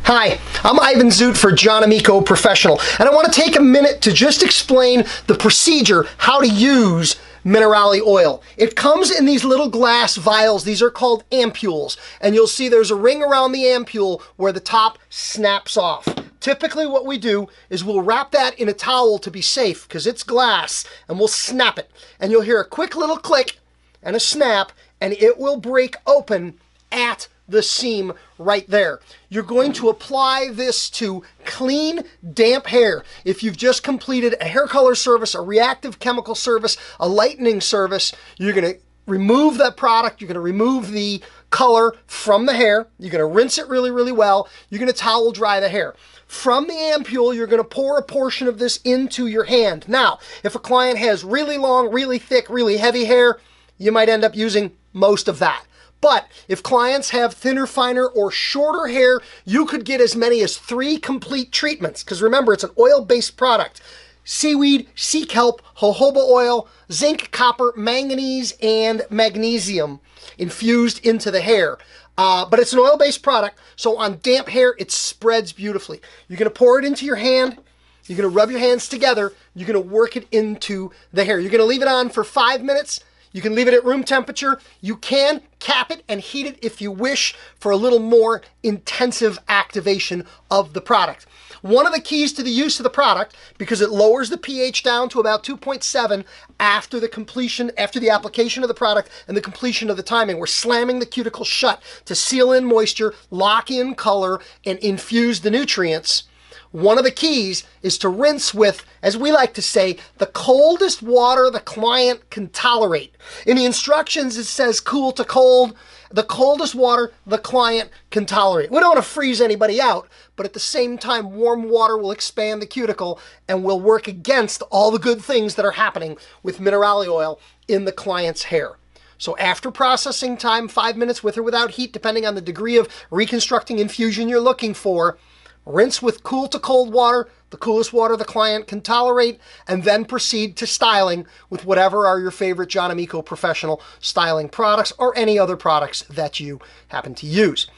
Hi, I'm Ivan Zoot for John Amico Professional, and I want to take a minute to just explain the procedure, how to use Minerali oil. It comes in these little glass vials. These are called ampules, and you'll see there's a ring around the ampule where the top snaps off. Typically what we do is we'll wrap that in a towel to be safe because it's glass, and we'll snap it. And you'll hear a quick little click and a snap, and it will break open at the seam right there. You're going to apply this to clean, damp hair. If you've just completed a hair color service, a reactive chemical service, a lightening service, you're going to remove that product. You're going to remove the color from the hair. You're going to rinse it really, really well. You're going to towel dry the hair. From the ampule, you're going to pour a portion of this into your hand. Now, if a client has really long, really thick, really heavy hair, you might end up using most of that. But if clients have thinner, finer, or shorter hair, you could get as many as 3 complete treatments. Because remember, it's an oil-based product. Seaweed, sea kelp, jojoba oil, zinc, copper, manganese, and magnesium infused into the hair. But it's an oil-based product, so on damp hair, it spreads beautifully. You're going to pour it into your hand. You're going to rub your hands together. You're going to work it into the hair. You're going to leave it on for 5 minutes. You can leave it at room temperature. You can cap it and heat it if you wish for a little more intensive activation of the product. One of the keys to the use of the product, because it lowers the pH down to about 2.7 after the application of the product and the completion of the timing. We're slamming the cuticle shut to seal in moisture, lock in color, and infuse the nutrients. One of the keys is to rinse with, as we like to say, the coldest water the client can tolerate. In the instructions, it says cool to cold, the coldest water the client can tolerate. We don't want to freeze anybody out, but at the same time, warm water will expand the cuticle and will work against all the good things that are happening with Minerali oil in the client's hair. So after processing time, 5 minutes with or without heat, depending on the degree of reconstructing infusion you're looking for, rinse with cool to cold water, the coolest water the client can tolerate, and then proceed to styling with whatever are your favorite John Amico Professional styling products or any other products that you happen to use.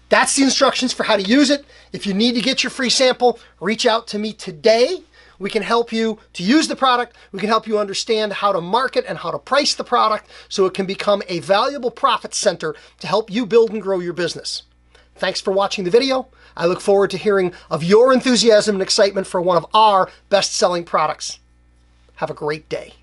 That's the instructions for how to use it. If you need to get your free sample, reach out to me today. We can help you to use the product. We can help you understand how to market and how to price the product so it can become a valuable profit center to help you build and grow your business. Thanks for watching the video. I look forward to hearing of your enthusiasm and excitement for one of our best-selling products. Have a great day.